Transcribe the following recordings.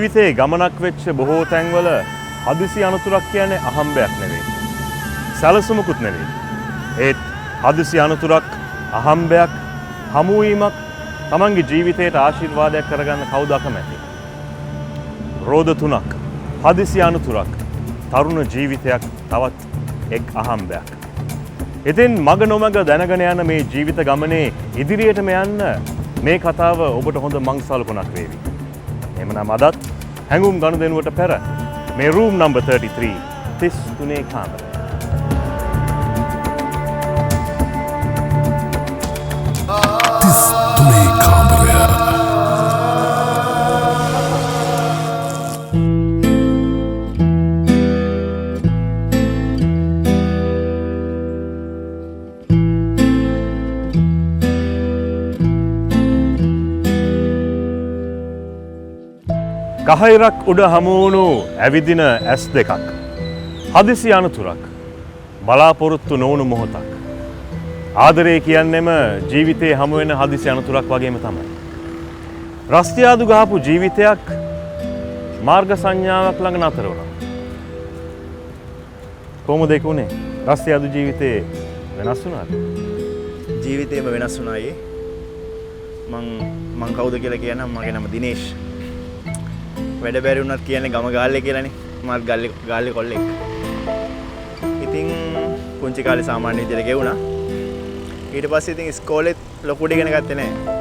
ජීවිතේ ගමනක් වෙච්ච බොහෝ තැන්වල හදිසි අනතුරක් කියන්නේ අහම්බයක් නෙවෙයි. සැලසුමකුත් නෙවෙයි. ඒත් හදිසි අනතුරක් අහම්බයක් හමුවීමක් තමන්ගේ ජීවිතයට ආශිර්වාදයක් කරගන්න කවුද අකමැති? රෝද තුනක්, හදිසි අනතුරක්, තරුණ ජීවිතයක්, තවත් එක් අහම්බයක්. ඉතින් මග නොමග දැනගෙන යන මේ ජීවිත ගමනේ ඉදිරියටම යන්න මේ කතාව ඔබට හොඳ මංසල්කුණක් වේවි. එමනම් අදත් හැඟුම් ගනුදෙනුවට පෙර මේ රූම් නම්බර් 33 33 කාමරය. කහයිරක් උඩ හමුවුණු ඇවිදින ඇස් දෙකක්. හදිසි අනතුරක්. බලාපොරොත්තු නොවුණු මොහොතක්. ආදරය කියන්නෙම ජීවිතේ හමුවෙන හදිසි අනතුරක් වගේම තමයි. රස්තියාදු ගහපු ජීවිතයක් මාර්ග සංඥාවක් ළඟ නතර වුණා. කොහොමද ඒක උනේ? රස්තියාදු ජීවිතේ වෙනස් වුණාද? ජීවිතේම වෙනස් වුණායේ. මං කවුද කියලා කියන්නම්. මගේ නම දිනේෂ්. වැඩ බැරි වුණත් කියන්නේ ගම ගාල්ලේ කියලානේ. මාත් ගාල්ලේ කොල්ලෙක්. ඉතින් පුංචි කාලේ සාමාන්‍ය විදියට ගෙවුණා. ඊට පස්සේ ඉතින් ඉස්කෝලෙත් ලොකුට ඉගෙන ගත්තේ නැහැ.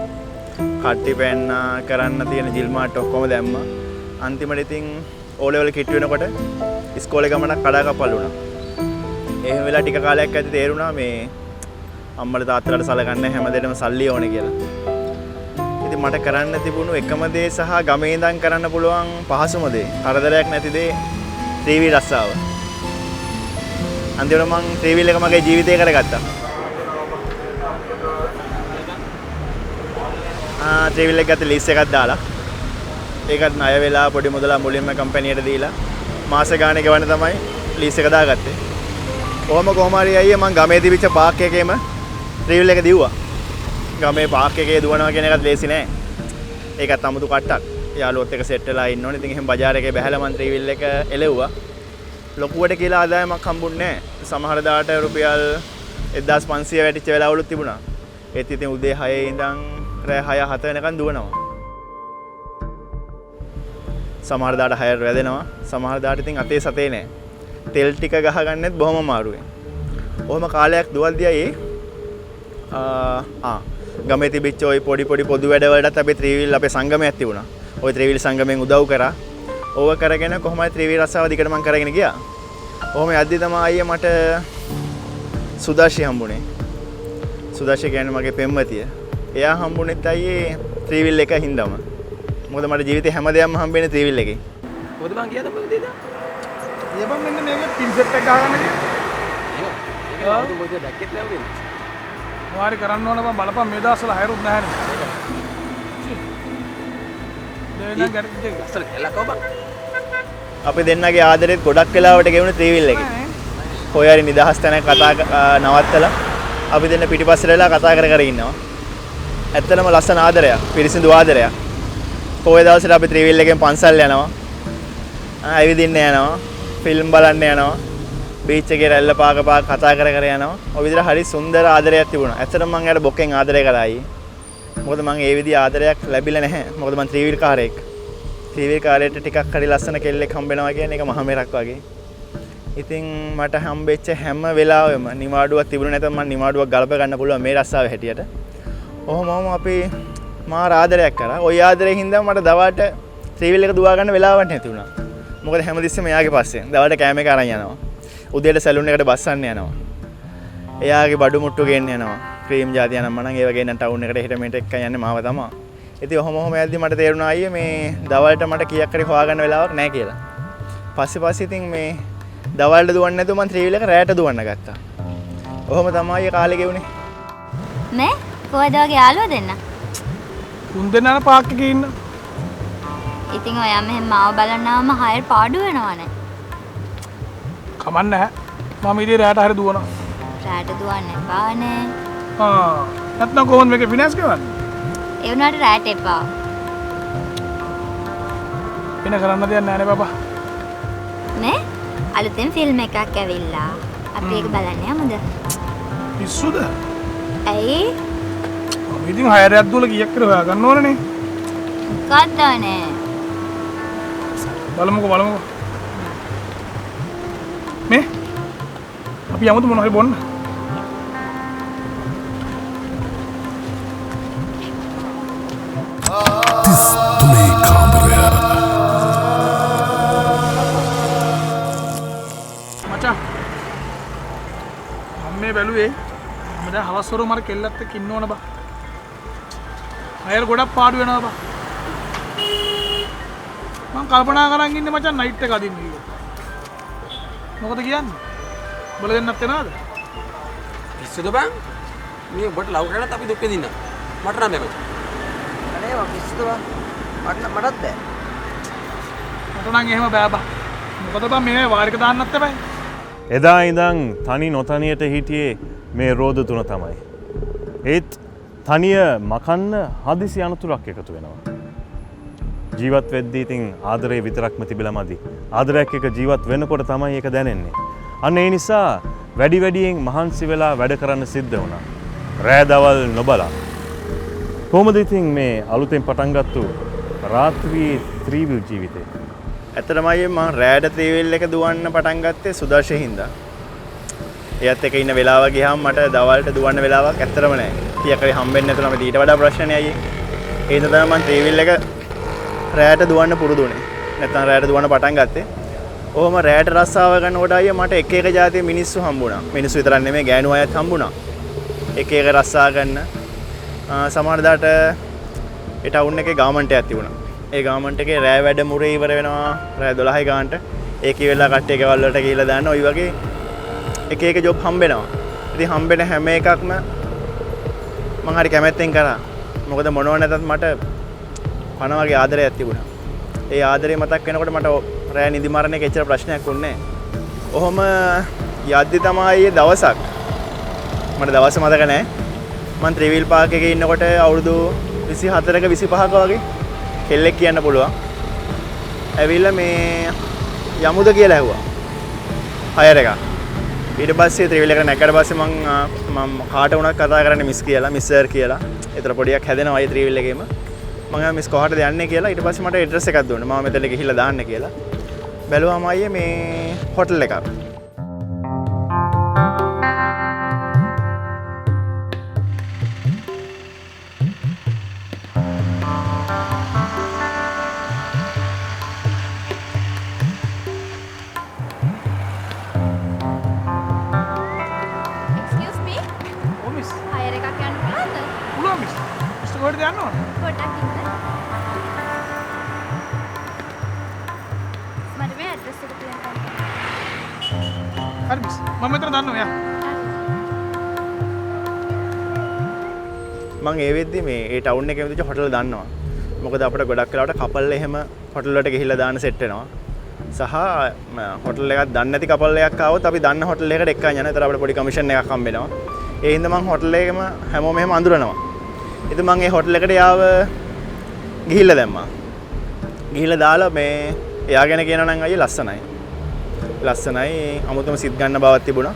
කට්ටි පෙන්න කරන්න තියෙන ජිල්මාට් ඔක්කොම දැම්මා. අන්තිමට ඉතින් ඕ ලෙවල් කිට් වෙනකොට ඉස්කෝලේ ගමනක් කඩාකප්පල් වුණා. එහෙම වෙලා ටික කාලයක් ඇද්දි තේරුණා මේ අම්මලා තාත්තලාට සලකන්නේ හැමදේටම සල්ලි ඕනේ කියලා. ඉතින් මට කරන්න තිබුණු එකම දේ සහ ගමේ ඉඳන් කරන්න පුළුවන් පහසුම දේ, කරදරයක් නැති දේ ත්‍රිවිල් රස්සාව. අන්තිමට මං ත්‍රිවිල් එක මගේ ජීවිතේ කරගත්තා. ත්‍රිවිල් එක ගත්ත ලීස් එකක් දාලා ඒකත් ණය වෙලා පොඩි මුදලක් මුලින්ම කම්පැනියට දීලා මාස ගානේ ගෙවන්න තමයි ලීස් එක දාගත්තේ. කොහොම හරි අයියේ මං ගමේ තිබිච්ච පාක් එකේම ත්‍රිවිල් එක දිව්වා. ගමේ පාක් එකේ දුවනවා කියන එකත් ලේසි නෑ. ඒකත් අමුතු කට්ටක්. යාළුවොත් එක්ක සෙට් වෙලා ඉන්න ඕනේ. ඉතින් එහෙම බජාර් එකේ බහැලා මං ත්‍රිවිල් එක එලෙව්වා. ලොකුවට කියලා ආදායමක් හම්බුන්නේ නෑ. සමහර දාට රුපියල් 1500 වැටිච්ච වෙලාවලුත් තිබුණා. ඒත් ඉතින් උදේ 6 ඉඳන් රෑ 6 7 වෙනකන් දුවනවා. සමහර දාට 6 වැදෙනවා. සමහර දාට ඉතින් අතේ සතේ නෑ. තෙල් ටික ගහගන්නෙත් බොහොම අමාරුයි. ඔහොම කාලයක් දුවද්දී ගමේ තිබිච්ච ওই පොඩි පොදු වැඩ වලටත් අපි ත්‍රිවිල් අපේ සංගමයක් තිබුණා. ওই ත්‍රිවිල් සංගමයෙන් උදව් කරා. ඕව කරගෙන කොහොමයි ත්‍රිවිල් රස්සාව දිගට මම කරගෙන ගියා. ඔහොම යද්දි තමයි අයියේ මට සුදාශි හම්බුනේ. සුදාශි කියන්නේ මගේ පෙම්වතිය. එයා හම්බුනේත් අයියේ ත්‍රිවිල් එක හින්දාම. මොකද මට ජීවිතේ හැමදේම හම්බෙන්නේ ත්‍රිවිල් එකේ. මොකද මං කියද මොකද දෙද? ඊබම් මෙන්න මේක පින් සෙට් එක ගහගන්න කියලා. ඒක මොකද දැක්කෙත් නෑ උදේ. මොහරි කරන්න ඕන බං බලපන් මේ දවස්වල හැරුත් නැහැනේ. දෙන්න ගැටි අසල එලකව බං. අපි දෙන්නගේ ආදරෙත් ගොඩක් වෙලාවට ගෙවුනේ ත්‍රිවිල් එකේ. කොහේ හරි නිදහස් තැනක නවත්තලා අපි දෙන්න පිටිපස්සට වෙලා කතා කර ඉන්නවා. ඇත්තටම ලස්සන ආදරයක්, පිරිසිදු ආදරයක්. කොහේ දවසට අපි ත්‍රිවිල් එකෙන් පන්සල් යනවා. ඇවිදින්න යනවා, ෆිල්ම් බලන්න යනවා. බීච් එකේ රැල්ල පාක කතා කර යනවා. ඔය විදිහට හරි සුන්දර ආදරයක් තිබුණා. ඇත්තටම මම එයාට බොක්කෙන් ආදරය කළායි. මොකද මම ඒ විදිහ ආදරයක් ලැබිලා නැහැ. මොකද මම ත්‍රිවිල් කාරයෙක්. ත්‍රිවිල් කාරයට ටිකක් හරි ලස්සන කෙල්ලෙක් හම්බෙනවා කියන්නේ ඒක මහ මෙරක් වගේ. ඉතින් මට හම්බෙච්ච හැම වෙලාවෙම නිවාඩුවක් තිබුණේ නැත්නම් මම නිවාඩුවක් ගලප ගන්න පුළුවන් මේ රස්සාවේ හැටියට. ඔහොමම අපි මාර ආදරයක් කරා. ওই ආදරයෙන් හින්දා මට දවල්ට ත්‍රිවිල් එක දුවා ගන්න වෙලාවක් නැති වුණා. මොකද හැමතිස්සෙම එයාගේ පස්සේ දවල්ට කෑම එක අරන් යනවා. උදේට සැලුන් එකට බස්සන්න යනවා. එයාගේ බඩු මුට්ටු ගේන්න යනවා. ක්‍රීම් જાති යනවා මනම් ඒව ගේන්න ටවුන් එකට හිට මෙට එක්ක යන්නේ මාව තමයි. ඉතින් ඔහොම යද්දි මට තේරුණා අයියේ මේ දවල්ට මට කීයක් හරි හොයාගන්න වෙලාවක් නැහැ කියලා. පස්සේ ඉතින් මේ දවල්ට දුවන්නේ නැතුව මම ත්‍රිවිල් එක රැයට දුවන්න ගත්තා. ඔහොම තමයි කාලේ ගෙවුනේ. නේ කොහෙද වගේ යාළුවෝ දෙන්න? උන් දෙන්නා පාක් එකේ ඉන්න. ඉතින් ඔයා මෙහෙම මාව බලනවාම හයර් පාඩු වෙනවනේ. කමන්න නැහැ. මම ඉතින් රැට හරි දුවනවා. රැට දුවන්න එපානේ. නැත්නම් කොහොමද මේක ෆිනෑන්ස් කරන්නේ? ඒ වුණාට රැට එපා. වෙන කරන්න දෙයක් නැහැ නේ බබා. මේ අලුතෙන් ෆිල්ම් එකක් ඇවිල්ලා. අපි ඒක බලන්න යමුද? පිස්සුද? ඇයි? අපි ඉතින් 6ක් දුවල කීයක් කියලා හොයා ගන්න ඕනනේ. කද්දානේ. බලමුකෝ. මේ අපි යමුද මොනවා හරි බොන්න? මචං මම මේ බැලුවේ මම දැන් හවස්වරු මර කෙල්ලත් එක්ක ඉන්න ඕන බා. අයර ගොඩක් පාඩු වෙනවා බා. මම කල්පනා කරන් ඉන්නේ මචං නයිට් එක අදින්න කියලා. මොකද කියන්නේ? බල දෙන්නත් එනවද? පිස්සුද බං? මේ ඔබට ලව් කරනත් අපි දුක් විඳින්න. මට නම් බෑ මචං. අනේ මම පිස්සුද බං? මටත් බෑ. මට නම් එහෙම බෑ බා. මොකද බං මේ වාරික දාන්නත් එපා. එදා ඉඳන් තනි නොතනියට හිටියේ මේ රෝද තුන තමයි. ඒත් තනිය මකන්න හදිසි අනතුරක් එකතු වෙනවා. ජීවත් වෙද්දී ඉතින් ආදරේ විතරක්ම තිබිලා මදි. ආදරයක් එක ජීවත් වෙනකොට තමයි ඒක දැනෙන්නේ. අන්න ඒ නිසා වැඩියෙන් මහන්සි වෙලා වැඩ කරන්න සිද්ධ වුණා. රෑ දවල් නොබලා. කොහොමද ඉතින් මේ අලුතෙන් පටන් ගත්තු රාත්‍රියේ ත්‍රිවිල් ජීවිතේ? ඇත්තටම අයියේ මම රෑට ත්‍රිවිල් එක දුවන්න පටන් ගත්තේ සුදර්ශයෙන් හින්දා. එයත් එක ඉන්න වෙලාව ගියාම මට දවල්ට දුවන්න වෙලාවක් ඇත්තටම නැහැ. කීයක් හරි හම්බෙන්නේ නැතුනම ඊට වඩා ප්‍රශ්නනේ අයියේ. ඒ හින්දා තමයි මම ත්‍රිවිල් එක රෑට දුවන්න පුරුදු වුණේ. නැත්නම් රෑට දුවන්න පටන් ගත්තේ. ඔහොම රෑට රස්සාව කරනකොට අයියා මට එක ජාතියේ මිනිස්සු හම්බුණා. මිනිස්සු විතරක් නෙමෙයි ගෑනු අයත් හම්බුණා. එක රස්සා ගන්න. සමහර දාට ඒ ටවුන් එකේ ගාමන්ට් එකක් තිබුණා. ඒ ගාමන්ට් එකේ රෑ වැඩ මුරේ ඉවර වෙනවා. රෑ 12යි ගානට. ඒකේ වෙලා කට්ටිය ගෙවල් වලට ගිහිල්ලා දාන්න ওই වගේ එක ජොබ් හම්බෙනවා. ඉතින් හම්බෙන හැම එකක්ම මම හරි කැමැත්තෙන් කරා. මොකද මොනව නැතත් මට පණ වගේ ආදරයක් තිබුණා. ඒ ආදරේ මතක් වෙනකොට මට රෑ නිදි මරණ එක එච්චර ප්‍රශ්නයක් වුණේ නැහැ. ඔහොම යද්දි තමයි දවසක් මට දවස මතක නැහැ. මම ත්‍රිවිල් පාක් එකේ ඉන්නකොට අවුරුදු 24ක 25ක වගේ කෙල්ලෙක් කියන්න පුළුවන්. ඇවිල්ලා මේ යමුද කියලා ඇහුවා. හයර් එක. ඊට පස්සේ ත්‍රිවිල් එකට නැගකට පස්සේ මම කාට වුණත් කතා කරන්නේ මිස් කියලා, මිස් සර් කියලා. ඒතර පොඩියක් හැදෙනවා ඒ ත්‍රිවිල් එකේම. මම මිස් කොහටද යන්නේ කියලා ඊට පස්සේ මට ඇඩ්‍රස් එකක් දුන්නා. මම මෙතන ගිහිල්ලා දාන්න කියලා. බැලුවාම අයියේ මේ හොටල් එකක්. Excuse me. ඔව් මිස්. හයර් එකක් යන්න පුළුවන්ද? පුළුවන් මිස්. මිස්ටර් කොහෙද යන්න ඕන? පොඩ්ඩක් ඉන්න. මට මේ ඇඩ්‍රස් එක කියන්න. හරි මිස්. මම මෙතන දන්නවා යා. මම ඒ වෙද්දි මේ ඒ ටවුන් එකේ විදිහට හොටල් දන්නවා. මොකද අපිට ගොඩක් වෙලාවට කපල් එහෙම හොටල් වලට ගිහිල්ලා දාන්න සෙට් වෙනවා. සහ හොටල් එකක් දන්නේ නැති කපල් එකක් ආවොත් අපි දන්න හොටල් එකකට එක්කන් යනවා. ඒතර අපිට පොඩි කමිෂන් එකක් හම්බ වෙනවා. ඒ හින්දා මම හොටල් එකේම හැමෝම එහෙම අඳුරනවා. ඉතින් මම ඒ හොටල් එකට යාව ගිහිල්ලා දැම්මා. ගිහිල්ලා දාලා මේ එයා ගැන කියනවා නම් අයියේ ලස්සනයි. ලස්සනයි අමුතුම සිත් ගන්න බවක් තිබුණා.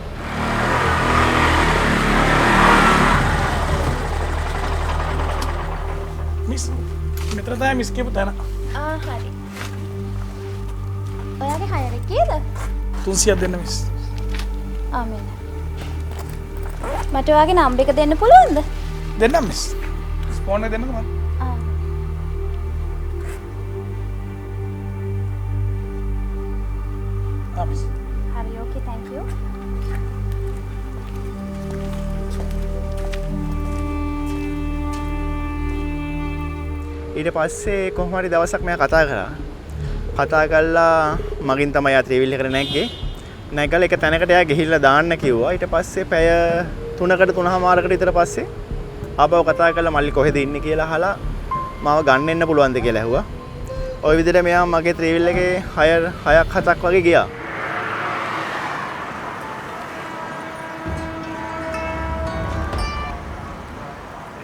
මිස් මෙතන තමයි මිස් කියපු තැන. හරි. ඔයාගේ හයර් එක කීයද? 300ක් දෙන්න මිස්. මෙන්න. මට ඔයාගේ නම්බර් එක දෙන්න පුළුවන්ද? දෙන්නම් මිස්. ෆෝන් එක දෙන්නකෝ මම. මිස්. හරි ඕකේ thank you. ඊට පස්සේ කොහොම හරි දවසක් මම කතා කරා. කතා කළා මගින් තමයි ආ ත්‍රිවිල් එකට නැග්ගේ. නැගලා එක තැනකට එයා ගිහිල්ලා දාන්න කිව්වා. ඊට පස්සේ පැය 3කට 3:00මාරකට විතර පස්සේ ආපහු කතා කළා මල්ලි කොහෙද ඉන්නේ කියලා අහලා මාව ගන්න එන්න පුළුවන්ද කියලා ඇහුවා. ওই විදිහට මෙයා මගේ ත්‍රිවිල් එකේ 6ක් 7ක් වගේ ගියා.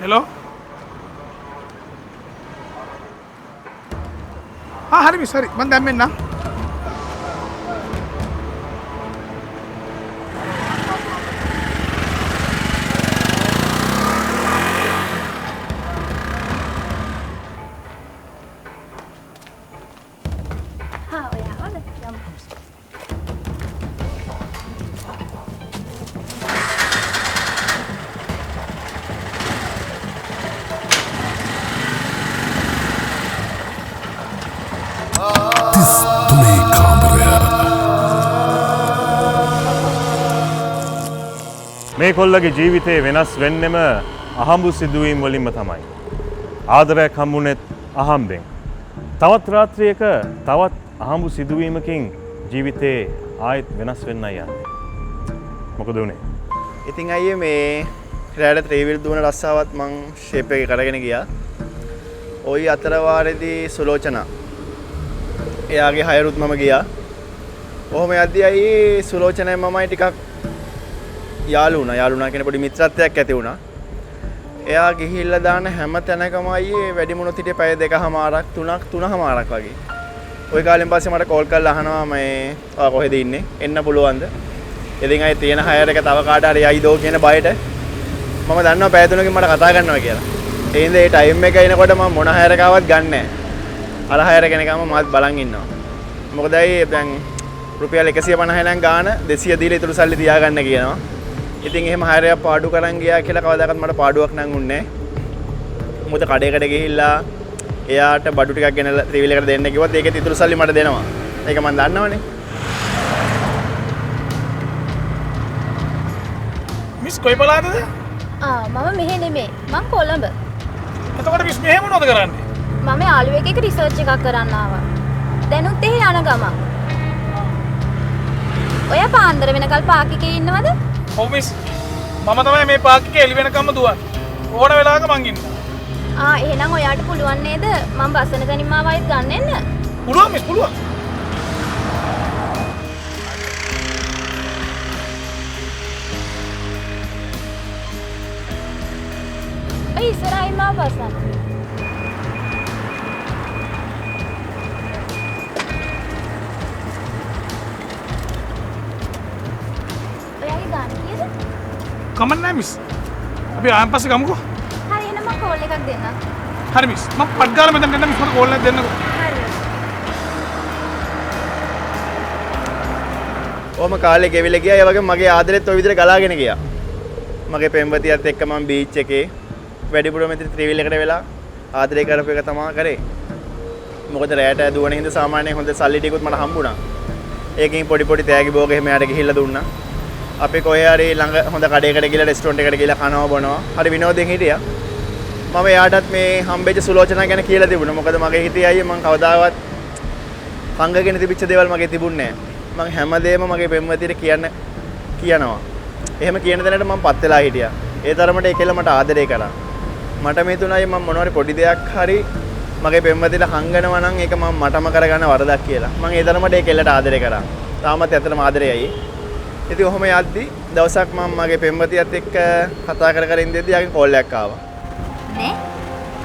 හෙලෝ. හරි මිස් හරි මම දැන් මෙන්න හා ඔයා හොඳ යමු. මේ කොල්ලගේ ජීවිතේ වෙනස් වෙන්නෙම අහඹු සිදුවීම් වලින්ම තමයි. ආදරයක් හම්බුනේත් අහම්බෙන්. තවත් රාත්‍රියක තවත් අහඹු සිදුවීමකින් ජීවිතේ ආයෙත් වෙනස් වෙන්නයි යන්නේ. මොකද උනේ? ඉතින් අයියේ මේ රැයට ත්‍රිවිල් දුවන රස්සාවත් මං ෂේප් එකේ කරගෙන ගියා. ওই අතර වාරේදී සුලෝචනා එයාගේ හයරුත් මම ගියා. ඔහොම යද්දී අයියේ සුලෝචනයි මමයි ටිකක් යාළු වුණා කියන පොඩි මිත්‍රත්වයක් ඇති වුණා. එයා ගිහිල්ලා දාන හැම තැනකම අයියේ වැඩිමුණුත් හිටියේ පැය 2:00මාරක් 3:00මාරක් වගේ. ওই කාලෙන් පස්සේ මට කෝල් කරලා අහනවා මේ ඔයා කොහෙද ඉන්නේ? එන්න පුළුවන්ද? ඉතින් අය තියෙන හයර් එක තව කාට හරි යයිදෝ කියන බයට මම දන්නවා පැය 3කින් මට කතා කරනවා කියලා. ඒ හින්දා ඒ ටයිම් එක එනකොට මම මොන හයර් එකවත් ගන්නෑ. අර හයර් කෙනෙක්ම මාත් බලන් ඉන්නවා. මොකද අය දැන් රුපියල් 150 නම් ගාන 200 දීලා ඊටු සල්ලි තියාගන්න කියනවා. ඉතින් එහෙම හයර් එකක් පාඩු කරන් ගියා කියලා කවදාකවත් මට පාඩුවක් නම් උන්නේ නැහැ. මොකද කඩේකට ගිහිල්ලා එයාට බඩු ටිකක් ගෙනලා ත්‍රිවිල් එකට දෙන්න කිව්වොත් ඒකේ ඊටු සල්ලි මට දෙනවා. ඒක මම දන්නවනේ. මිස් කොයි බලාදද මම මෙහෙ නෙමේ මං කොළඹ. එතකොට මිස් මෙහෙම මොනවද කරන්නේ මම යාළුවෙක් එක්ක රිසර්ච් එකක් කරන්න ආවා. දැනුත් එහෙ යන ගමන්. ඔය පාන්දර වෙනකල් පාක් එකේ ඉන්නවද? ඔව් මිස් මම තමයි මේ පාක් එකේ එළි වෙනකම්ම දුවන්නේ ඕන වෙලාවක මං ඉන්නවා එහෙනම් ඔයාට පුළුවන් නේද මම බස්සන තැනින් මාව ආයෙත් ගන්න එන්න? පුළුවන් මිස් පුළුවන් ඉස්සරහින් මාව බස්සන්න. ඔයාගේ ගාන කීයද? කමක් නැහැ මිස් අපි ආයන් පස්සේ ගමුකෝ හරි එහෙනම් මම කෝල් එකක් දෙන්නම්. හරි මිස් මම පට් ගාලා මෙතන ගන්න මිස් මට කෝල් එකක් දෙන්නකෝ හරි. ඔහම කාලේ ගෙවිලා ගියා. ඒ වගේම මගේ ආදරෙත් ওই විදිහට ගලාගෙන ගියා. මගේ පෙම්වතියත් එක්ක මම බීච් එකේ වැඩිපුර මෙතන ත්‍රිවිල් එකට වෙලා ආදරය කරපු එක තමයි කරේ. මොකද රැයට දුවන හින්දා සාමාන්‍යයෙන් හොඳ සල්ලි ටිකුත් මට හම්බුණා. ඒකෙන් පොඩි පොඩි තෑගි භෝග එහෙම යාට ගිහිල්ලා දුන්නා. අපි කොහේ හරි ළඟ හොඳ කඩේකට ගිහලා රෙස්ටොරන්ට් එකකට ගිහලා කනවා බොනවා. හරි විනෝදයෙන් හිටියා. මම එයාටත් මේ හම්බෙච්ච සුලෝචනා ගැන කියලා තිබුණා. මොකද මගේ හිතේ අයියේ මම කවදාවත් සංගගෙන තිබිච්ච දේවල් මගේ තිබුණේ නැහැ. මම හැමදේම මගේ පෙම්වතියට කියනවා. එහෙම කියන දැනට මම පත් වෙලා හිටියා. ඒ තරමට ඒකෙල මට ආදරය කරා. මට මේ තුනයි මම මොනවාරි පොඩි දෙයක් හරි මගේ පෙම්වතියට හංගනවා නම් ඒක මම මටම කරගන්න වරදක් කියලා. මම ඒ තරමට ඒකෙලට ආදරය කරා. තාමත් ඇත්තටම ආදරයයි. ඉතින් ඔහොම යද්දි දවසක් මම මගේ පෙම්වතියත් එක්ක කතා කර ඉඳිද්දි යාගේ කෝල් එකක් ආවා. නේ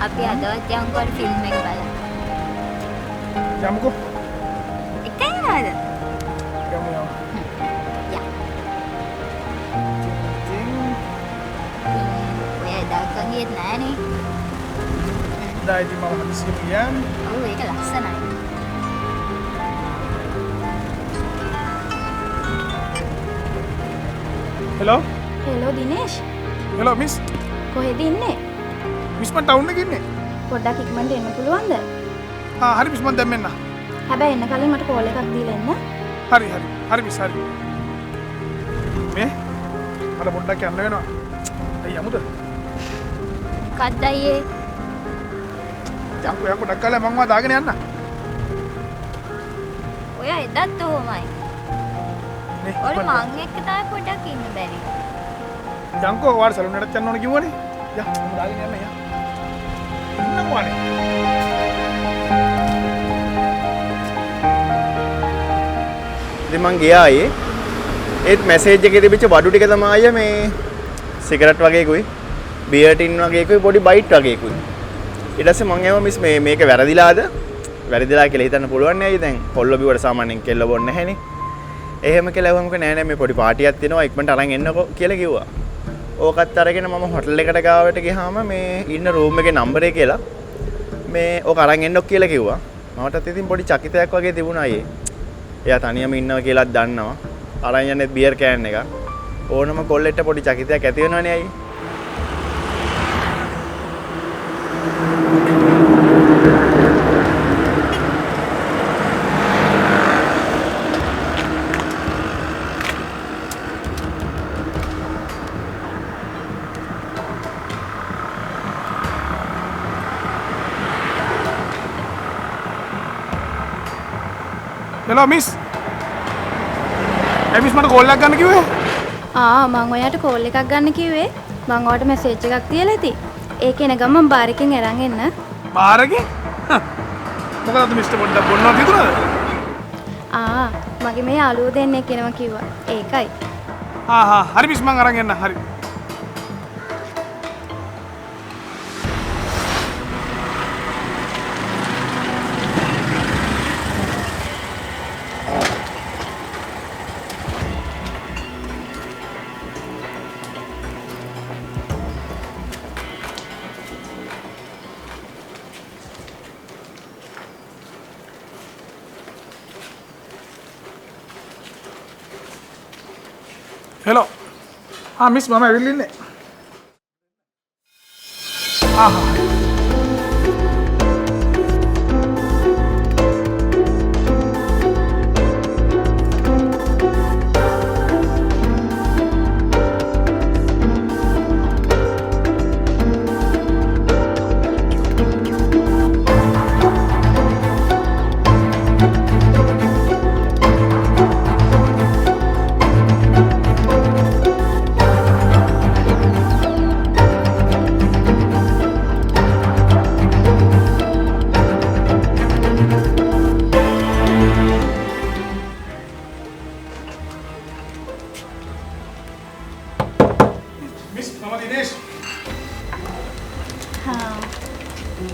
අපි අදවත් යමුකෝ ෆිල්ම් එක බලන්න. යමුකෝ එකයි නේද? යමු යමු ඔය දාකන් ගියෙත් නෑනේ. දායිති මම හදිසියෙ කියන්නේ ඔව් ඒක ලස්සනයි. Hello hello Dinesh. Hello miss කොහෙද ඉන්නේ? මිස් මම ටවුන් එකේ ඉන්නේ පොඩ්ඩක් ඉක්මනට එන්න පුළුවන්ද? හරි මිස් මම දැන් මෙන්න හැබැයි එන්න කලින් මට කෝල් එකක් දීලා එන්න. හරි මිස් හරි මේ මට පොඩ්ඩක් යන්න වෙනවා අයිය යමුද කද්ද අයියේ? යම්කෝ පොඩ්ඩක් කාලා මම වා දාගෙන යන්න ඔය එදත් ඔහොමයි. ඔය මං එක්ක තමයි පොඩ්ඩක් ඉන්න බැරි. යම්කෝ වාර සලුන් එකට යන්න ඕන කිව්වනේ යා මම දාගෙන යන්න යා ඉන්නම වනේ ඉතින් මං ගියා අයියේ. ඒත් මැසේජ් එකේ තිබිච්ච බඩු ටික තමයි අයියා මේ සිගරට් වගේකුයි බියර් ටින් වගේකුයි පොඩි බයිට් වගේකුයි. ඊට පස්සේ මං ඇහුවා මිස් මේක වැරදිලාද? වැරදිලා කියලා හිතන්න පුළුවන් නේද? දැන් කොල්ල බිවට සාමාන්‍යයෙන් කෙල්ල බොන්නේ නැහැනේ. එහෙම කියලා වුණාම නෑ නෑ මේ පොඩි පාටියක් තියෙනවා ඉක්මනට අරන් එන්නකෝ කියලා කිව්වා. ඕකත් අරගෙන මම හොටල් එකට ගාවට ගියාම මේ ඉන්න රූම් එකේ නම්බරේ කියලා මේ ඕක අරන් එන්නොක් කියලා කිව්වා. මමටත් ඉතින් පොඩි චකිතයක් වගේ තිබුණා අයියේ. එයා තනියම ඉන්නවා කියලාත් දන්නවා. අරන් යන්නේ බියර් කෑන් එක. ඕනම කොල්ලෙට පොඩි චකිතයක් ඇති වෙනවනේ අයියේ. Hello miss. මිස් මට කෝල් එකක් ගන්න කිව්වේ? මං ඔයාට කෝල් එකක් ගන්න කිව්වේ. මං ඔයාට මැසේජ් එකක් තියලා ඇති. ඒක එන ගමන් බාර් එකෙන් අරන් එන්න. බාර් එකේ? මොකද මිස්ටර් පොඩ්ඩක් බොන්නවත් හිතුණාද? මගේ මේ යාළුවෝ දෙන්නෙක් එනවා කිව්වා. ඒකයි. හරි මිස් මං අරන් එන්න. හරි. හෙලෝ. මිස් මම ඇවිල්ලා ඉන්නේ.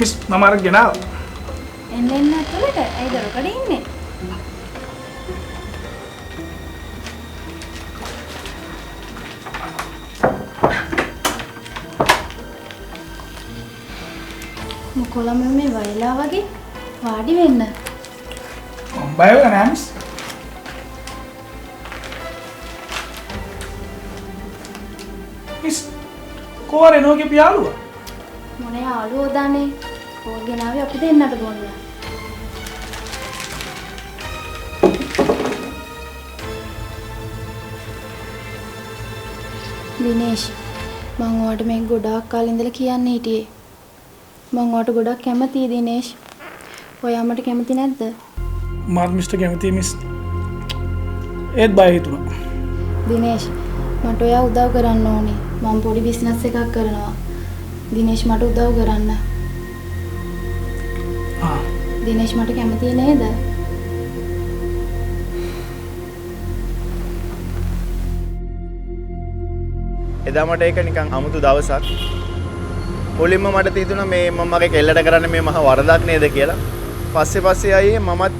මිස් මම අර ගෙනාව. එන්න ඇතුළට. ඇයි දොරකඩ ඉන්නේ? මොකලම මේ වයලා වගේ වාඩි වෙන්න. මම බය වෙලා නෑ මිස්. මිස් කොහරේ නෝගේ පියාළුවා? මොන යාළුවෝ දානේ? කෝල් ගෙනාවේ අපි දෙන්නට බොන්න. දිනේෂ් මම ඔයාලට මේ ගොඩාක් කාලේ ඉඳලා කියන්න හිටියේ. මම ඔයාලට ගොඩක් කැමතියි දිනේෂ්. ඔයා මට කැමති නැද්ද? මාත් මිස්ටර් කැමතියි මිස්. ඒත් බය හිතුණා. දිනේෂ් මට ඔයා උදව් කරන්න ඕනේ. මම පොඩි බිස්නස් එකක් කරනවා. දිනේෂ් මට උදව් කරන්න. දිනේෂ් මට කැමති නේද? එදා මට ඒක නිකන් අමුතු දවසක්. මුලින්ම මට තීතුණා මේ මම මගේ කෙල්ලට කරන්නේ මේ මහ වරදක් නේද කියලා. පස්සේ ආයේ මමත්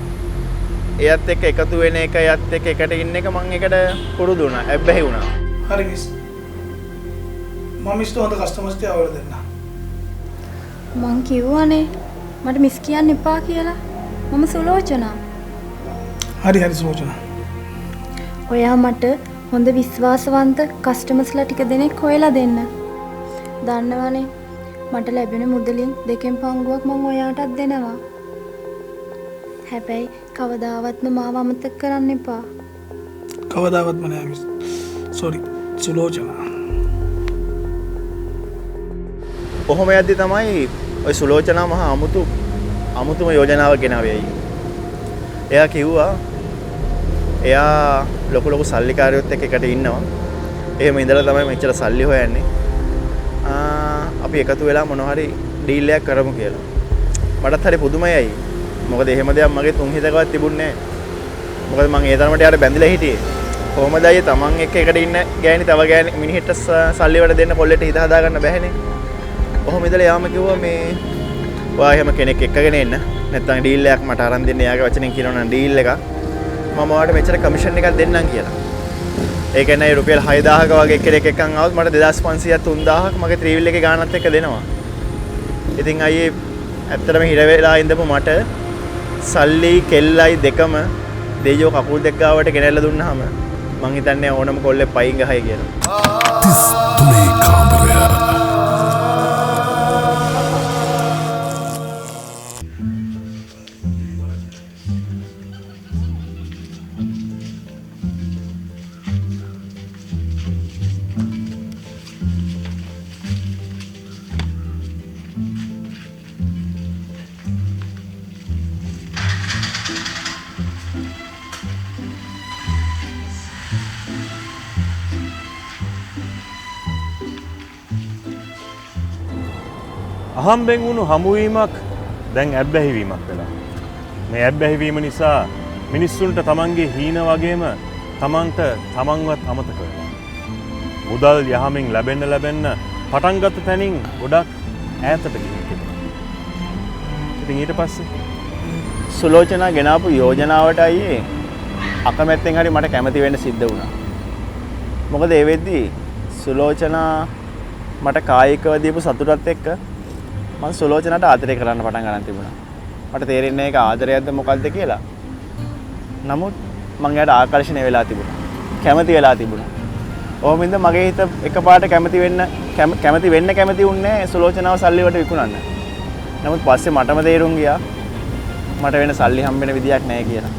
එයත් එක්ක එකතු වෙන එක එයත් එක්ක එකට ඉන්න එක මම එකට පුරුදු වුණා. හැබැයි වුණා. හරි මිස්. මම මිස්ට හොඳ කස්ටමර්ස් ටික අවුල දෙන්න. මං කිව්වනේ මට මිස් කියන්න එපා කියලා. මම සුලෝචනා. හරි සුලෝචනා. ඔයා මට හොඳ විශ්වාසවන්ත කස්ටමර්ස්ලා ටික දෙනෙක් හොයලා දෙන්න. දන්නවනේ මට ලැබෙන මුදලින් 2 පංගුවක් මම ඔයාටත් දෙනවා. හැබැයි කවදාවත්ම මාව අමතක කරන්න එපා. කවදාවත්ම නෑ මිස්. සෝරි සුලෝචනා. කොහොම යද්දි තමයි ඔය සුලෝචනා මහ අමුතුම යෝජනාවක් ගෙනාවේ අයියේ. එයා කිව්වා එයා ලොකු සල්ලිකාරයොත් එක්ක එකට ඉන්නවා. එහෙම ඉඳලා තමයි මෙච්චර සල්ලි හොයන්නේ. අපි එකතු වෙලා මොන හරි ඩීල් එකක් කරමු කියලා. මටත් හරි පුදුමයි අයියේ. මොකද එහෙම දෙයක් මගේ තුන් හිතකවත් තිබුණේ නැහැ. මොකද මම ඒ තරමට යාර බැඳිලා හිටියේ. කොහොමද අයියේ තමන් එක්ක එකට ඉන්න ගෑණි තව ගෑණි මිනිහෙට සල්ලි වල දෙන්න කොල්ලෙට හිත හදා ගන්න බැහැනේ. කොහොම ඉඳලා යාම කිව්වා මේ ඔයා එහෙම කෙනෙක් එක්කගෙන එන්න. නැත්නම් ඩීල් එකක් මට අරන් දෙන්න. එයාගේ වචනෙන් කියනවා නම් ඩීල් එක මම ඔයාලට මෙච්චර කමිෂන් එකක් දෙන්නම් කියලා. ඒ කියන්නේ රුපියල් 6000ක වගේ කෙනෙක් එක්කන් ආවොත් මට 2500ක් 3000ක් මගේ ත්‍රිවිල් එකේ ගාණත් එක්ක දෙනවා. ඉතින් අයියේ ඇත්තටම හිර වෙලා ඉඳපු මට සල්ලි කෙල්ලයි දෙකම දෙයියෝ කකුල් දෙක ගාවට ගෙනල්ලා දුන්නාම මං හිතන්නේ ඕනම කොල්ලෙක් පයින් ගහයි කියලා. තුනේ කාමරය. අහම්බෙන් වුණු හමුවීමක් දැන් ඇබ්බැහිවීමක් වෙලා. මේ ඇබ්බැහිවීම නිසා මිනිස්සුන්ට තමන්ගේ හීන වගේම තමන්ට තමන්වත් අමතක වෙනවා. මුදල් යහමින් ලැබෙන්න පටන් ගත්ත තැනින් ගොඩක් ඈතට ගිහින් තිබුණා. ඉතින් ඊට පස්සේ සුලෝචනා ගෙනාපු යෝජනාවට අයියේ අකමැත්තෙන් හරි මට කැමති වෙන්න සිද්ධ වුණා. මොකද ඒ වෙද්දී සුලෝචනා මට කායිකව දීපු සතුටත් එක්ක මම සුලෝචනාට ආදරය කරන්න පටන් ගන්න තිබුණා. මට තේරෙන්නේ ඒක ආදරයක්ද මොකක්ද කියලා. නමුත් මම එයාට ආකර්ෂණය වෙලා තිබුණා. කැමති වෙලා තිබුණා. ඔහොම ඉඳ මගේ හිත එකපාරට කැමති වෙන්න උන්නේ සුලෝචනාව සල්ලි වලට විකුණන්න. නමුත් පස්සේ මටම තේරුම් ගියා මට වෙන සල්ලි හම්බ වෙන විදියක් නැහැ කියලා.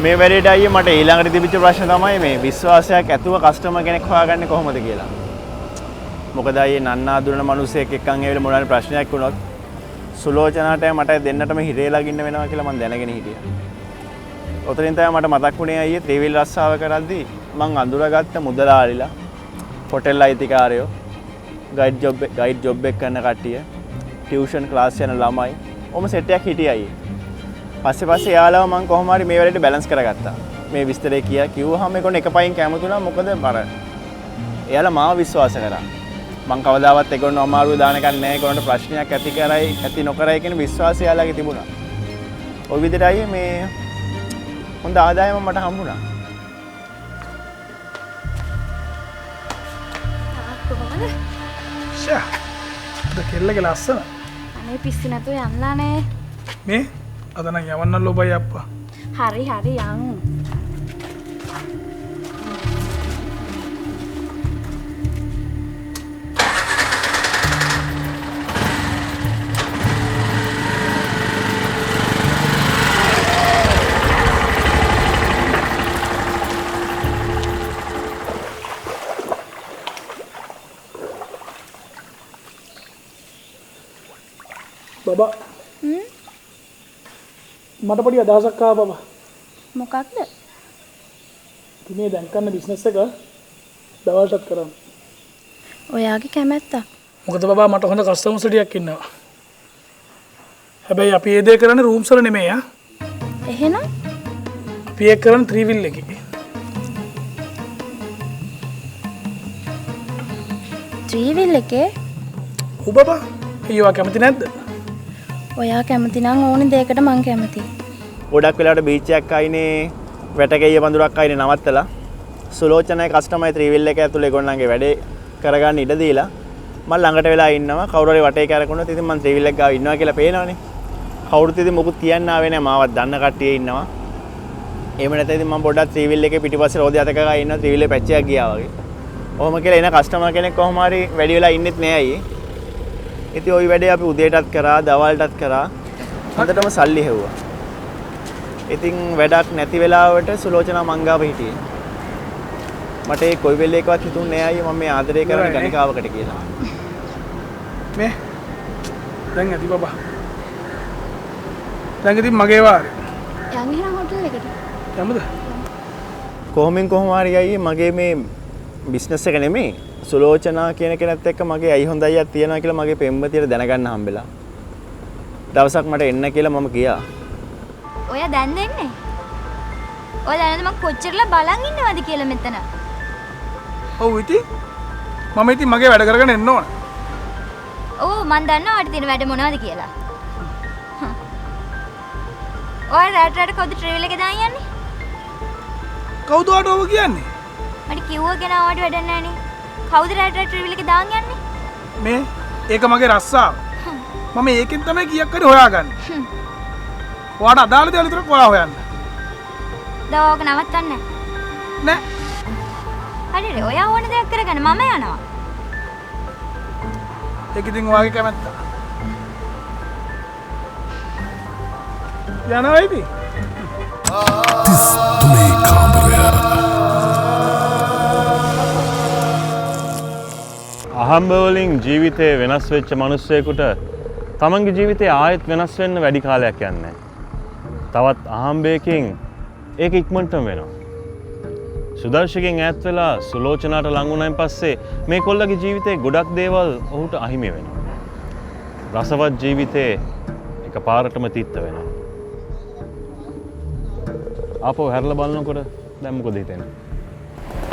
මේ වැඩේට අයියේ මට ඊළඟට තිබිච්ච ප්‍රශ්න තමයි මේ විශ්වාසයක් ඇතුව කස්ටමර් කෙනෙක් හොයාගන්නේ කොහොමද කියලා. මොකද අයියේ නන්නා දුරන මිනිස්සෙක් එක්කන් ඇවිල්ලා මොනවාරි ප්‍රශ්නයක් වුණොත් සුලෝචනාට මට දෙන්නටම හිරේලා ගින්න වෙනවා කියලා මම දැනගෙන හිටියා. ඔතනින් තමයි මට මතක් වුණේ අයියේ ත්‍රිවිල් රස්සාව කරද්දී මං අඳුරගත්ත මුදලාලිලා, හොටෙල් අයිතිකාරයෝ, ගයිඩ් ජොබ් එක කරන කට්ටිය, ටියුෂන් ක්ලාස් යන ළමයි, ඔහොම සෙට් එකක් හිටියා අයියේ. පස්සේ එයාලව මං කොහොම හරි මේ වැඩේට බැලන්ස් කරගත්තා. මේ විස්තරේ කිව්වහම ඒගොල්ලෝ එකපයින් කැමතුණා. මොකද අර එයාලා මාව විශ්වාස කරා. මං කවදාවත් ඒගොල්ලෝ අමාරුව දාන එකක් නැහැ. ඒගොල්ලන්ට ප්‍රශ්නයක් ඇති නොකරයි කියන විශ්වාසය එයාලගේ තිබුණා. ওই විදිහට අයියේ මේ හොඳ ආදායමක් මට හම්බුණා. කොහොමද? ෂා. කෙල්ලගේ ලස්සන. අනේ පිස්සු නැතුව යන්නලා නේ. මේ අද නම් යවන්න ලොබයි අප්පා. හරි යන්. බබා මට පොඩි අදහසක් ආවා බබා. මොකක්ද? මේ දැන් කරන බිස්නස් එක දවල්ටත් කරන්න. ඔයාගේ කැමැත්ත. මොකද බබා මට හොඳ කස්ටමර්ස් ටිකක් ඉන්නවා. හැබැයි අපි ඒ දේ කරන්නේ රූම්ස් වල නෙමෙයි ආ. එහෙනම් අපි ඒක කරන්නේ ත්‍රිවිල් එකේ. ත්‍රිවිල් එකේ? ඔව් බබා. අයියෝ කැමති නැද්ද? ඔයා කැමති නම් ඕනේ දෙයකට මං කැමතියි. ගොඩක් වෙලාවට බීච් එකක් ආයිනේ වැටකෙయ్య බඳුරක් ආයිනේ නවත්තලා සුලෝචනායි කස්ටමර්යි ත්‍රිවිල් එක ඇතුලේ ගොල්ලන්ගේ වැඩේ කරගන්න ඉඩ දීලා මම ළඟට වෙලා ඉන්නවා. කවුරු හරි වටේ කැරකුණොත් ඉතින් මම ත්‍රිවිල් එක ගාව ඉන්නවා කියලා පේනවනේ. කවුරුත් ඉතින් මොකුත් කියන්න ආවේ නැහැ. මාවත් දන්න කට්ටිය ඉන්නවා. එහෙම නැත්නම් ඉතින් මම පොඩ්ඩක් ත්‍රිවිල් එකේ පිටිපස්සේ රෝදේ අතක ගා ඉන්නවා. ත්‍රිවිල් එකේ පැච්චයක් ගියා වගේ. ඔහොම කියලා එන කස්ටමර් කෙනෙක් කොහොම හරි වැඩි වෙලා ඉන්නෙත් නෑ අයියේ. ඉතින් ওই වැඩේ අපි උදේටත් කරා, දවල්ටත් කරා. හොඳටම සල්ලි හෙව්වා. ඉතින් වැඩක් නැති වෙලාවට සුලෝචනා මංගාව හිටියේ. මට ඒ කොයි වෙලේකවත් හිතුන්නේ නෑ අයියේ මම මේ ආදරය කරන ගණිකාවකට කියලා. මේ දැන් ඇති බබා. දැන් ඉතින් මගේ වාරේ. යන් එහෙනම් හොටෙල් එකට. යමුද? කොහොම හරි අයියේ මගේ මේ බිස්නස් එක නෙමෙයි සුලෝචනා කියන කෙනෙක් එක්ක මගේ ඇයි හොඳ අයියක් තියනවා කියලා මගේ පෙම්වතියට දැනගන්න හම්බෙලා. දවසක් මට එන්න කියලා මම ගියා. ඔයා දැන් දෙන්නේ? ඔයා දැනද මම කොච්චරලා බලන් ඉන්නවද කියලා මෙතන? ඔව් ඉතින් මම ඉතින් මගේ වැඩ කරගෙන එන්න ඕන. ඔව් මම දන්නවා ඔයාට තියෙන වැඩ මොනවද කියලා. ඔය රැට කවුද ට්‍රැවල් එක දාන් යන්නේ? කවුද ඔයාට ඔබ කියන්නේ? මට කිව්වගෙන ආවට වැඩක් නැහැ නේ. කවුද රැට ට්‍රැවල් එක දාන් යන්නේ? මේ ඒක මගේ රස්සාව. මම ඒකෙන් තමයි කීයක් හරි හොයාගන්නේ. ඔයාට අදාළ දේවල් විතරක් ඔයා හොයන්න. දැන් ඕක නවත්තන්න. නෑ. හරිද? ඔයා ඕන දෙයක් කරගන්න මම යනවා. ඒක ඉතින් ඔයාගේ කැමැත්ත. යනවා ඉතින්. 33 කාමරය. අහම්බ වලින් ජීවිතේ වෙනස් වෙච්ච මිනිස්සෙකුට තමන්ගේ ජීවිතේ ආයෙත් වෙනස් වෙන්න වැඩි කාලයක් යන්නේ නැහැ. තවත් අහම්බයකින් ඒක ඉක්මනටම වෙනවා. සුදර්ශකෙන් ඈත් වෙලා සුලෝචනාට ලං වුණායින් පස්සේ මේ කොල්ලගේ ජීවිතේ ගොඩක් දේවල් ඔහුට අහිමි වෙනවා. රසවත් ජීවිතේ එකපාරටම තිත්ත වෙනවා. ආපහු හැරලා බලනකොට දැන් මොකද හිතෙන්නේ?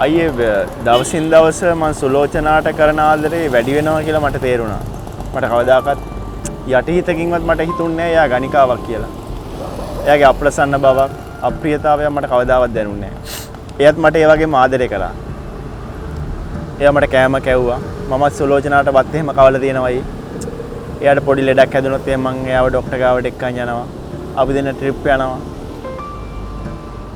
අයියේ දවසින් දවස මම සුලෝචනාට කරන ආදරේ වැඩි වෙනවා කියලා මට තේරුණා. මට කවදාකවත් යටිහිතකින්වත් මට හිතුන්නේ නැහැ එයා ගණිකාවක් කියලා. එයාගේ අප්‍රසන්න බවක්, අප්‍රියතාවයක් මට කවදාවත් දැනුන්නේ නැහැ. එයාත් මට ඒ වගේම ආදරේ කරා. එයා මට කෑම කැව්වා. මමත් සුලෝචනාට වත් එහෙම කවලා තියෙනවායි. එයාට පොඩි ලෙඩක් හැදුනොත් එහෙනම් මම එයාව ડોක්ටර් ගාවට එක්කන් යනවා. අපි දෙන්න ට්‍රිප් යනවා.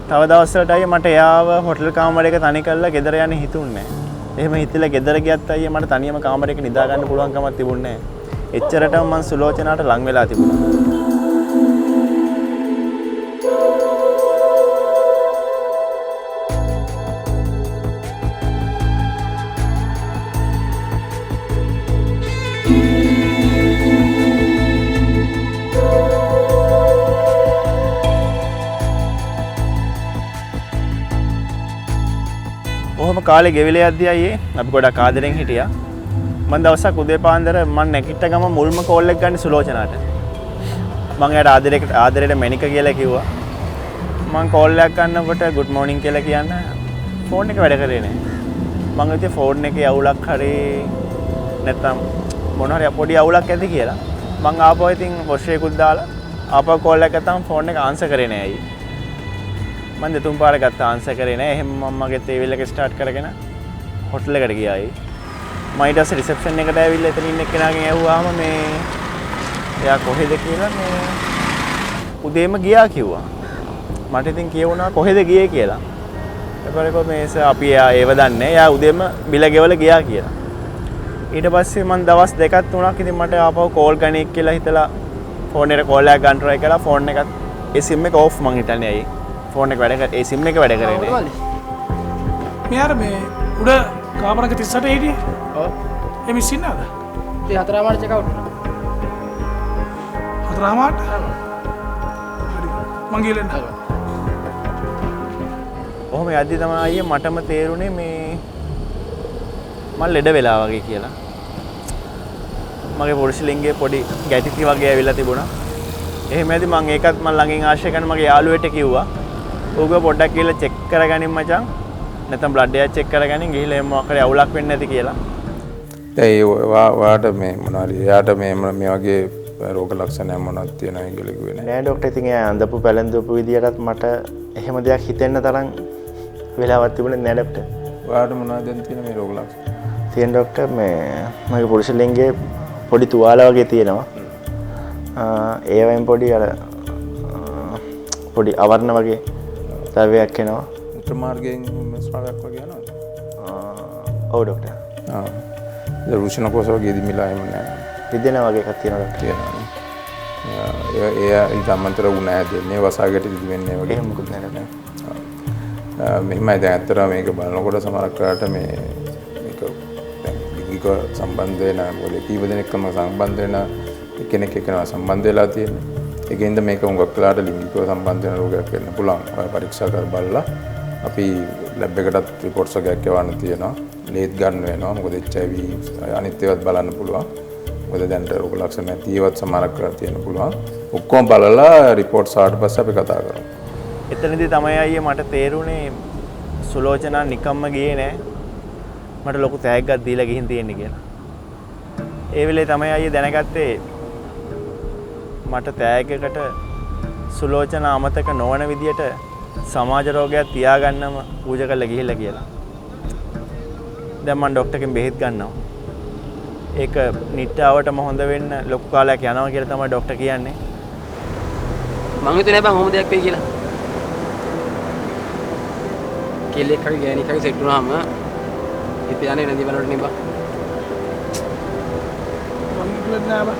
තව දවසකට අයියේ මට එයාව හොටෙල් කාමරයක තනි කරලා ගෙදර යන්න හිතුන්නේ නැහැ. එහෙම හිතලා ගෙදර ගියත් අයියේ මට තනියම කාමරයක නිදා ගන්න පුළුවන් කමක් තිබුණේ නැහැ. එච්චරටම මං සුලෝචනාට ලං වෙලා තිබුණා. ඔහොම කාලේ ගෙවිලා යද්දී අයියේ අපි ගොඩක් ආදරෙන් හිටියා. මම දවසක් උදේ පාන්දර මම නැගිට ගම මුල්ම කෝල් එක ගන්න සුලෝචනාට. මම එයාට ආදරේට මැනික කියලා කිව්වා. මම කෝල් එකක් ගන්නකොට good morning කියලා කියන්න ෆෝන් එක වැඩ කරේ නැහැ. මම හිතුවේ ෆෝන් එකේ අවුලක් හරි නැත්නම් මොන හරි පොඩි අවුලක් ඇති කියලා. මම ආපහු ඉතින් වොෂේකුත් දාලා ආපහු කෝල් එක ගත්තාම ෆෝන් එක ආන්සර් කරේ නැහැ අයියේ. මම දෙතුන් පාර ගත්ත ආන්සර් කරේ නැහැ. එහෙම මම මගේ ටේබල් එක ස්ටාර්ට් කරගෙන හොටෙල් එකට ගියායි. මම ඊට පස්සේ රිසෙප්ෂන් එකට ඇවිල්ලා එතන ඉන්න කෙනාගෙන් ඇහුවාම මේ එයා කොහෙද කියලා මේ උදේම ගියා කිව්වා. මට ඉතින් කියවුණා කොහෙද ගියේ කියලා. ඒකවල මේ අපි ඒව දන්නේ. එයා උදේම බිල ගෙවලා ගියා කියලා. ඊට පස්සේ මම දවස් දෙකක් තුනක් ඉතින් මට ආපහු කෝල් ගණෙක් කියලා හිතලා ෆෝන් එකට කෝල් එකක් ගන්න try කළා. ෆෝන් එකත් ඒ සිම් එක ඕෆ් මං හිතන්නේ ඇයි. ෆෝන් එක වැඩ කර ඒ සිම් එක වැඩ කරේ නෑ. මෙයාර මේ උඩ කාමරක 38 හිටියේ. ඔව්. එමි සින්නාද? ඒ හතරමාර චෙක් අවුට්. හතරමාට? හරි. මං ගිහලා එන්න. ඔහොම යද්දි තමයි අයියේ මටම තේරුනේ මේ මම ලෙඩ වෙලා වගේ කියලා. මගේ පොඩිසිලින්ගේ පොඩි ගැටිති වගේ ඇවිල්ලා තිබුණා. එහෙම ඇදි මම ඒකත් මම ළඟින් ආශ්‍රය කරන මගේ යාළුවෙට කිව්වා. ඌග පොඩ්ඩක් ගිහලා චෙක් කරගනින් මචං. නැත්නම් බ්ලඩ් එක චෙක් කරගනින් ගිහලා එම්ම මොකද අවුලක් වෙන්නේ නැති කියලා. ඒ ඔයාට මේ මොනවාරි එයාට මේ වගේ රෝග ලක්ෂණ මොනවද තියෙනවද කියලා කිව්වේ නෑ. නෑ ડોක්ටර් ඉතින් එයා අඳපු පැලඳපු විදියටත් මට එහෙම දෙයක් හිතෙන්න තරම් වෙලාවක් තිබුණේ නෑ ડોක්ටර්. ඔයාට මොනවද දැන් තියෙන මේ රෝග ලක්ෂණ? තියෙන ડોක්ටර් මේ මගේ පොඩිසිලින්ගේ පොඩි තුවාල වගේ තියෙනවා. ඒවෙන් පොඩි අර පොඩි අවර්ණ වගේ ද්‍රව්‍යයක් එනවා. මුත්‍ර මාර්ගයෙන් ස්රාවයක් වගේ යනවද? ඔව් ડોක්ටර්. ඒ රුෂණ කොටස වගේ දිමිලා එහෙම නෑ. රිදෙන වගේ එකක් තියෙනවා ડોක්ටර්. තියෙනවා. ඒ ඊට අමතර වුණ ඇද මේ වසාගට දිවි වෙන්නේ වගේ. එහෙම මොකුත් නෑ නේද? මෙහෙමයි දැන් ඇත්තටම මේක බලනකොට සමහරක් වෙලාවට මේක ලිංගික සම්බන්ධ වෙන මොකද කීප දෙනෙක්ම සම්බන්ධ වෙන කෙනෙක් එක්කනවා සම්බන්ධ වෙලා තියෙන්නේ. ඒකෙන්ද මේක උඟක් වෙලාවට ලිංගිකව සම්බන්ධ වෙන රෝගයක් වෙන්න පුළුවන්. ඔය පරීක්ෂා කර බලලා අපි ලැබ් එකටත් රිපෝට්ස් එකක් යවන්න තියෙනවා. ලේත් ගන්න වෙනවා. මොකද HIV අනිත් ඒවාත් බලන්න පුළුවන්. මොකද දැන් රෝග ලක්ෂණ නැති ඒවාත් සමහරක් වෙලා තියෙන්න පුළුවන්. ඔක්කොම බලලා රිපෝට්ස් ආවට පස්සේ අපි කතා කරමු. එතනදී තමයි අයියේ මට තේරුනේ සුලෝචනා නිකම්ම ගියේ නෑ. මට ලොකු තෑග්ගක් දීලා ගිහින් තියෙන්නේ කියලා. ඒ වෙලේ තමයි අයියේ දැනගත්තේ මට තෑග්ගකට සුලෝචන අමතක නොවන විදියට සමාජ රෝගයක් තියාගන්නම පූජා කරලා ගිහිල්ලා කියලා. දැන් මම ડોක්ටර්ගෙන් බෙහෙත් ගන්නවා. ඒක නිට්ටාවටම හොඳ වෙන්න ලොකු කාලයක් යනවා කියලා තමයි ડોක්ටර් කියන්නේ. මං හිතුවේ බං කොහොම දෙයක් වෙයි කියලා. කෙල්ලෙක් හරි ගෑණියෙක් හරි සෙට් වුණාම හිත යන්නේ නැති වෙනවට නේ බං. මං කිව්ලත් නෑ බං.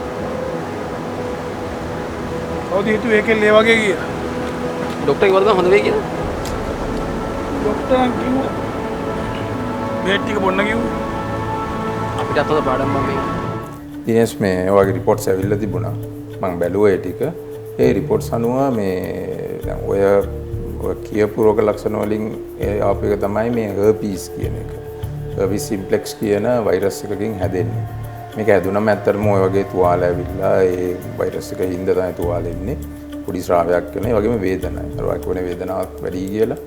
කවුද හිතුවේ ඒකෙන් ඒ වගේ කියලා? ડોක්ටර් කිව්වද බං හොඳ වෙයි කියලා? ડોක්ටර් කිව්වා. බෙහෙත් ටික බොන්න කිව්වා. අපිට අතට පාඩම් බං මේක. දිනේෂ් මේ වගේ රිපෝට්ස් ඇවිල්ලා තිබුණා. මම බැලුවා ඒ ටික. ඒ රිපෝට්ස් අනුව මේ දැන් ඔය කියපු රෝග ලක්ෂණ වලින් ආපු එක තමයි මේ හර්පීස් කියන එක. හර්පීස් සිම්ප්ලෙක්ස් කියන වෛරස් එකකින් හැදෙන්නේ. මේක හැදුනම ඇත්තටම ඔය වගේ තුවාල ඇවිල්ලා ඒ වෛරස් එක හින්දා තමයි තුවාල එන්නේ. පොඩි ශ්‍රාවයක් වෙනවා. ඒ වගේම වේදනයි. අර වගේ වේදනාවක් වැඩි කියලා.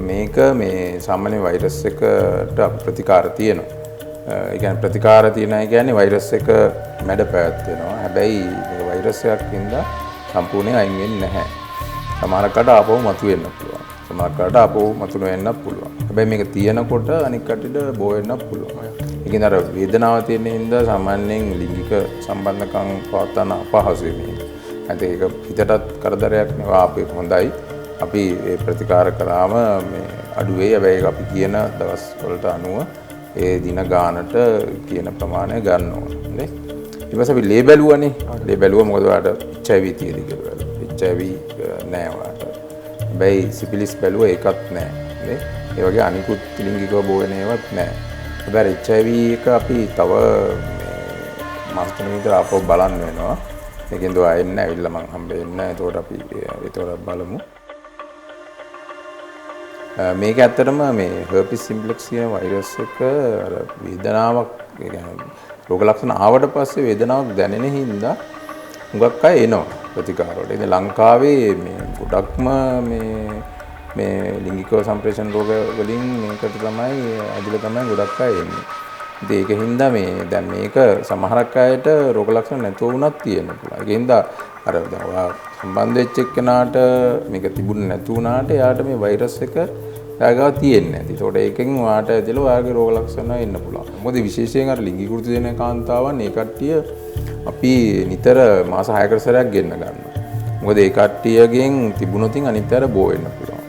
මේක මේ සාමාන්‍ය වෛරස් එකට ප්‍රතිකාර තියෙනවා. ඒ කියන්නේ ප්‍රතිකාර තියෙනවා කියන්නේ වෛරස් එක මැඩ පැවැත්වෙනවා. හැබැයි මේ වෛරස් එකක් හින්දා සම්පූර්ණයෙන් අයින් වෙන්නේ නැහැ. සමහරකට ආපහු මතුවෙන්න පුළුවන්. සමහරකට ආපහු මතු නොවෙන්නත් පුළුවන්. හැබැයි මේක තියෙනකොට අනික් කටට බෝ වෙන්නත් පුළුවන්. ඒකින් අර වේදනාව තියෙන හින්දා සාමාන්‍යයෙන් ලිංගික සම්බන්ධකම් පවත්වන අපහසුයි මේක. නැත්නම් ඒක හිතටත් කරදරයක් නෙවෙයි. අපේ හොඳයි. අපි ඒ ප්‍රතිකාර කරාම මේ අඩු වෙයි. හැබැයි ඒක අපි කියන දවස් වලට අනුව ඒ දින ගානට කියන ප්‍රමාණය ගන්න ඕනේ. ඊට පස්සේ අපි ලේ බැලුවානේ. ලේ බැලුවා මොකද ඔයාලට HIV තියෙද කියලා. HIV නෑ ඔයාලට. හැබැයි සිෆිලිස් බැලුවා ඒකත් නෑ. නේ? ඒ වගේ අනිකුත් ලිංගිකව බෝ වෙන ඒවාත් නෑ. හැබැයි HIV එක අපි තව මාස 3 විතර ආපහු බලන්න වෙනවා. ඒකෙන් දෝ ආයෙත් ඇවිල්ලා මං හම්බෙන්න. ඒතකොට අපි ඒතකොට බලමු. මේක ඇත්තටම මේ හර්පීස් සිම්ප්ලෙක්ස් කියන වෛරස් එක අර වේදනාවක් ඒ කියන්නේ රෝග ලක්ෂණ ආවට පස්සේ වේදනාවක් දැනෙන හින්දා හුඟක් අය එනවා ප්‍රතිකාර වලට. ඉතින් ලංකාවේ මේ ගොඩක්ම මේ ලිංගික සම්ප්‍රේෂණ රෝග වලින් මේකට තමයි ඇදලා තමයි ගොඩක් අය එන්නේ. ඉතින් ඒක හින්දා මේ දැන් මේක සමහරක් අයට රෝග ලක්ෂණ නැතුව වුණත් තියෙන්න පුළුවන්. ඒක හින්දා අර දැන් ඔයා සම්බන්ධ වෙච්ච එක්කෙනාට මේක තිබුණ නැතු වුණාට එයාට මේ වෛරස් එක එයාගාව තියෙන්නේ නැති. ඒතකොට ඒකෙන් ඔයාට ඇදලා ඔයාගේ රෝග ලක්ෂණ එන්න පුළුවන්. මොකද විශේෂයෙන් අර ලිංගික වෘත්ති දෙන කාන්තාවන් ඒ කට්ටිය අපි නිතර මාස 6කට සැරයක් ගෙන්න ගන්නවා. මොකද ඒ කට්ටියගෙන් තිබුණොතින් අනිත් අය බෝ වෙන්න පුළුවන්.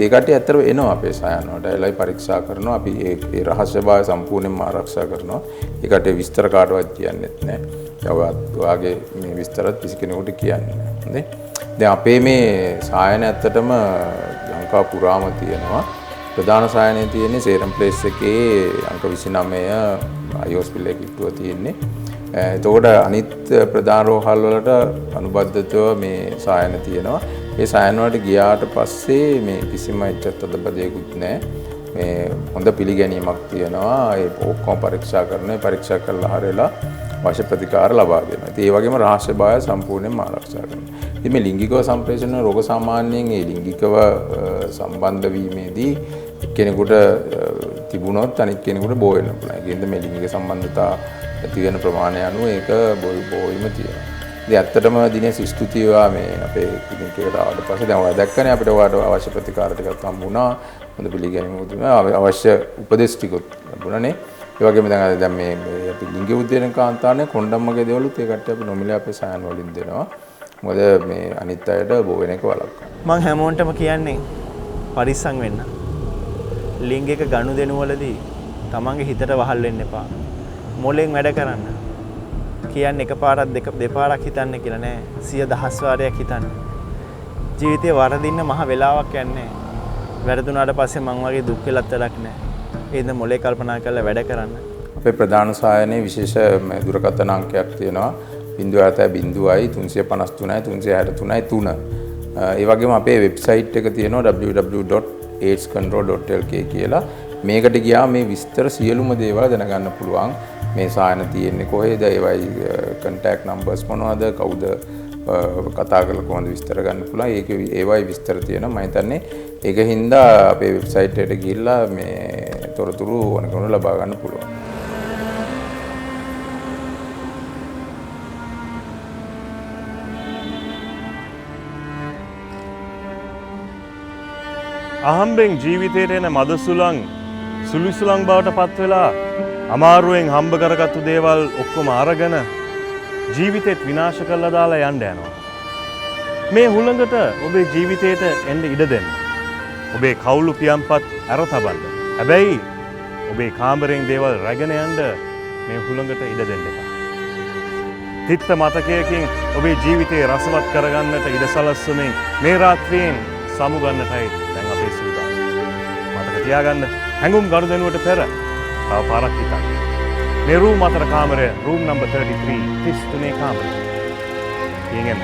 ඒ කට්ටිය ඇත්තටම එනවා අපේ සයන වලට. එලයි පරීක්ෂා කරනවා. අපි ඒ රහස්‍යභාවය සම්පූර්ණයෙන්ම ආරක්ෂා කරනවා. ඒ කට්ටිය විස්තර කාටවත් කියන්නෙත් නැහැ. ඔයාගේ මේ විස්තරත් කිසි කෙනෙකුට කියන්නේ නැහැ. හොඳේ. දැන් අපේ මේ සායන ඇත්තටම ලංකාව පුරාම තියෙනවා. ප්‍රධාන සායනයේ තියෙන්නේ සේරම් ප්ලේස් එකේ අංක 29 අයි හොස්පිටල් එකේ කිට්ටුව තියෙන්නේ. එතකොට අනිත් ප්‍රධාන රෝහල් වලට අනුබද්ධව මේ සායන තියෙනවා. ඒ සායන වලට ගියාට පස්සේ මේ කිසිම එච්චත් අදබදයකුත් නැහැ. මේ හොඳ පිළිගැනීමක් තියෙනවා. ඒ ඔක්කොම පරීක්ෂා කරනවා. ඒ පරීක්ෂා කරලා හරියලා අවශ්‍ය ප්‍රතිකාර ලබා දෙනවා. ඉතින් ඒ වගේම රහස්‍යභාවය සම්පූර්ණයෙන්ම ආරක්ෂා කරනවා. ඉතින් මේ ලිංගිකව සම්ප්‍රේෂණ රෝග සාමාන්‍යයෙන් ඒ ලිංගිකව සම්බන්ධ වීමේදී කෙනෙකුට තිබුණොත් අනිත් කෙනෙකුට බෝ වෙන්න පුළුවන්. ඒකෙන්ද මේ ලිංගික සම්බන්ධතා ඇති වෙන ප්‍රමාණය අනුව ඒක බෝවීම තියෙනවා. ඉතින් ඇත්තටම දිනේ ස්තුතියවා මේ අපේ ක්ලිනික් එකට ආවට පස්සේ දැන් ඔයා දැක්කනේ අපිට ඔයාට අවශ්‍ය ප්‍රතිකාර ටිකක් හම්බුණා. හොඳ පිළිගැනීමක් දුන්නා. අවශ්‍ය උපදෙස් ටිකත් ලැබුණානේ. ඒ වගේම දැන් මේ අපි ලිංගික උද්දේශන කාන්තාවනේ කොණ්ඩම් වගේ දේවලුත් ඒ කට්ටිය අපි නොමිලේ අපේ සයන් වලින් දෙනවා. මොකද මේ අනිත් අයට බෝ වෙන එක වළක්වන්න. මම හැමෝටම කියන්නේ පරිස්සම් වෙන්න. ලිංගික ගනුදෙනු වලදී තමන්ගේ හිතට වහල් වෙන්න එපා. මොලෙන් වැඩ කරන්න. කියන්නේ එකපාරක් දෙපාරක් හිතන්න කියලා නෑ. 100,000 වාරයක් හිතන්න. ජීවිතේ වරදින්න මහ වෙලාවක් යන්නේ. වැරදුනාට පස්සේ මං වගේ දුක් වෙලත් වැඩක් නෑ. ඒද මොලේ කල්පනා කරලා වැඩ කරන්න. අපේ ප්‍රධාන සායනයේ විශේෂ දුරකථන අංකයක් තියෙනවා. 0.0 353 363 3. ඒ වගේම අපේ වෙබ්සයිට් එක තියෙනවා www.aidscontrol.lk කියලා. මේකට ගියා මේ විස්තර සියලුම දේවල් දැනගන්න පුළුවන්. මේ සායන තියෙන්නේ කොහෙද? ඒවයි contact numbers මොනවද? කවුද කතා කරලා කොහොමද විස්තර ගන්න පුළුවන්? ඒවයි විස්තර තියෙනවා. මම හිතන්නේ ඒක හින්දා අපේ වෙබ්සයිට් එකට ගිහිල්ලා මේ තොරතුරු ඕනකම ලබා ගන්න පුළුවන්. අහම්බෙන් ජීවිතයට එන මදසුලං සුළුසුලං බවට පත් වෙලා අමාරුවෙන් හම්බ කරගත්තු දේවල් ඔක්කොම අරගෙන ජීවිතේත් විනාශ කරලා දාලා යන්න යනවා. මේ හුළඟට ඔබේ ජීවිතයට එන්න ඉඩ දෙන්න. ඔබේ කවුළු පියම්පත් ඇර තබන්න. හැබැයි ඔබේ කාමරෙන් දේවල් රැගෙන යන්න මේ හුළඟට ඉඩ දෙන්න එපා. තිත්ත මතකයකින් ඔබේ ජීවිතේ රසවත් කරගන්නට ඉඩ සලස්වමින් මේ රාත්‍රියෙන් සමුගන්නටයි දැන් අපේ සූදානම්. මතක තියාගන්න හැඟුම් ගනුදෙනුවට පෙර තව පාරක් හිතන්න. මේ රූම් 4 කාමරය රූම් නම්බර් 33 33 කාමරය. ඊගෙන